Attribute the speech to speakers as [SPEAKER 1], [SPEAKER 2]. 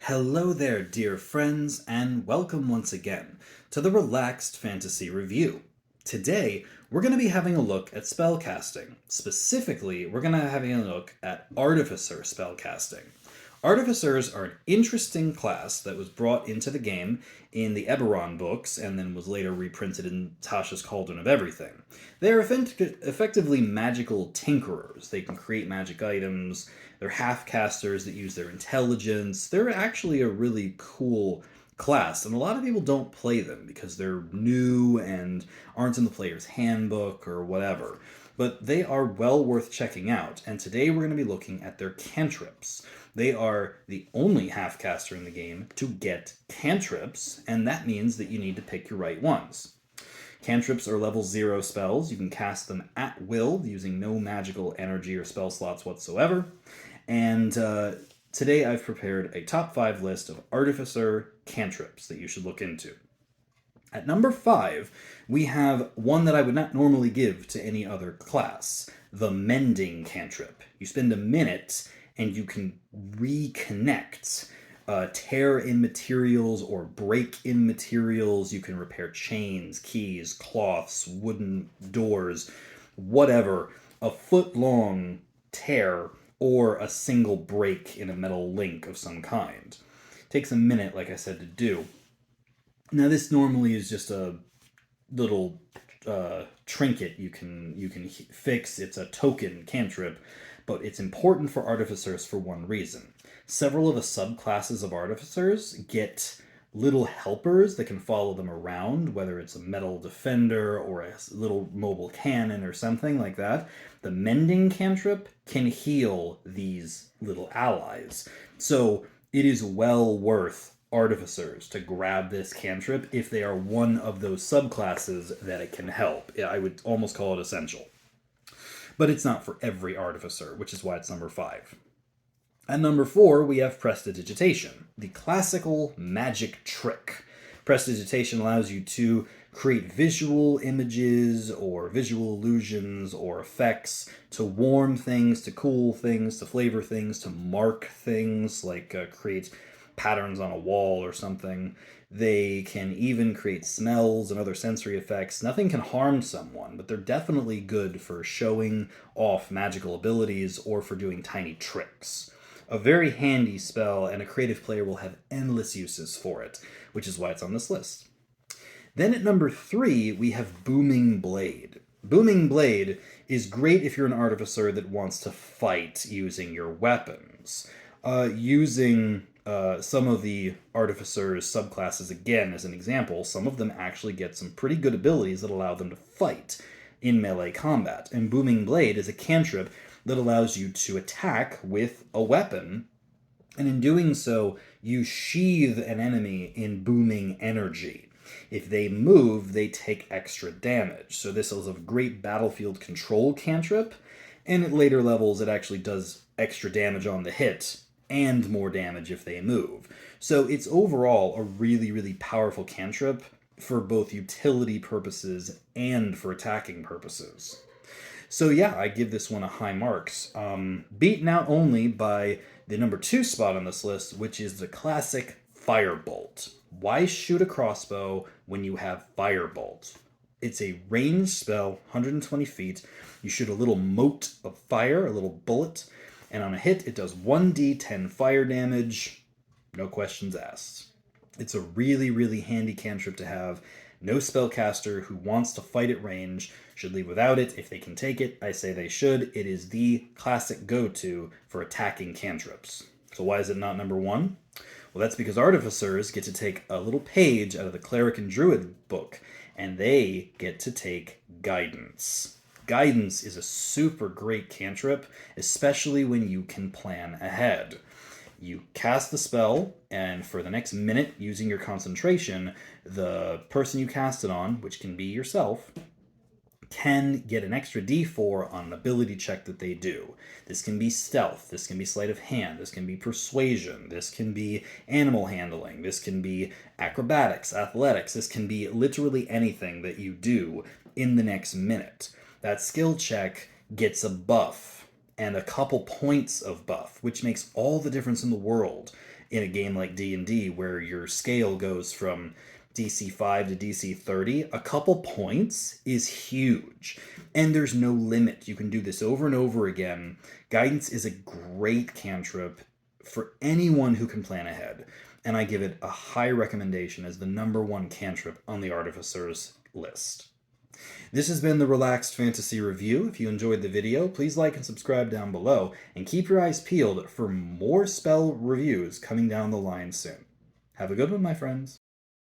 [SPEAKER 1] Hello there, dear friends, and welcome once again to the Relaxed Fantasy Review. Today, we're going to be having a look at spellcasting. Specifically, we're going to be having a look at Artificer spellcasting. Artificers are an interesting class that was brought into the game in the Eberron books and then was later reprinted in Tasha's Cauldron of Everything. They're effectively magical tinkerers. They can create magic items. They're half-casters that use their intelligence. They're actually a really cool class, and a lot of people don't play them because they're new and aren't in the player's handbook or whatever. But they are well worth checking out, and today we're going to be looking at their cantrips. They are the only half-caster in the game to get cantrips, and that means that you need to pick your right ones. Cantrips are level 0 spells. You can cast them at will using no magical energy or spell slots whatsoever. And today I've prepared a top 5 list of Artificer cantrips that you should look into. At number 5, we have one that I would not normally give to any other class, the Mending cantrip. You spend a minute and you can reconnect, tear in materials or break in materials. You can repair chains, keys, cloths, wooden doors, whatever. A foot-long tear or a single break in a metal link of some kind. It takes a minute, like I said, to do. Now, this normally is just a little trinket you can fix. It's a token cantrip, but it's important for artificers for one reason. Several of the subclasses of artificers get little helpers that can follow them around, whether it's a metal defender or a little mobile cannon or something like that. The Mending cantrip can heal these little allies. So it is well worth artificers to grab this cantrip if they are one of those subclasses that it can help. I would almost call it essential. But it's not for every artificer, which is why it's number 5. At number 4, we have Prestidigitation, the classical magic trick. Prestidigitation allows you to create visual images or visual illusions or effects to warm things, to cool things, to flavor things, to mark things, like create patterns on a wall or something. They can even create smells and other sensory effects. Nothing can harm someone, but they're definitely good for showing off magical abilities or for doing tiny tricks. A very handy spell, and a creative player will have endless uses for it, which is why it's on this list. Then at number 3, we have Booming Blade. Booming Blade is great if you're an artificer that wants to fight using your weapons. Using some of the artificers' subclasses again as an example, some of them actually get some pretty good abilities that allow them to fight in melee combat. And Booming Blade is a cantrip that allows you to attack with a weapon, and in doing so, you sheathe an enemy in booming energy. If they move, they take extra damage. So this is a great battlefield control cantrip, and at later levels it actually does extra damage on the hit, and more damage if they move. So it's overall a really, really powerful cantrip for both utility purposes and for attacking purposes. So yeah, I give this one a high marks. Beaten out only by the number 2 spot on this list, which is the classic Firebolt. Why shoot a crossbow when you have Firebolt? It's a ranged spell, 120 feet. You shoot a little mote of fire, a little bullet, and on a hit, it does 1d10 fire damage, no questions asked. It's a really, really handy cantrip to have. No spellcaster who wants to fight at range should leave without it. If they can take it, I say they should. It is the classic go-to for attacking cantrips. So why is it not number 1? Well, that's because artificers get to take a little page out of the Cleric and Druid book, and they get to take Guidance. Guidance is a super great cantrip, especially when you can plan ahead. You cast the spell, and for the next minute, using your concentration, the person you cast it on, which can be yourself, can get an extra d4 on an ability check that they do. This can be stealth, this can be sleight of hand, this can be persuasion, this can be animal handling, this can be acrobatics, athletics, this can be literally anything that you do in the next minute. That skill check gets a buff and a couple points of buff, which makes all the difference in the world in a game like D&D where your scale goes from DC 5 to DC 30, a couple points is huge. And there's no limit. You can do this over and over again. Guidance is a great cantrip for anyone who can plan ahead. And I give it a high recommendation as the #1 cantrip on the Artificer's list. This has been the Relaxed Fantasy Review. If you enjoyed the video, please like and subscribe down below, and keep your eyes peeled for more spell reviews coming down the line soon. Have a good one, my friends.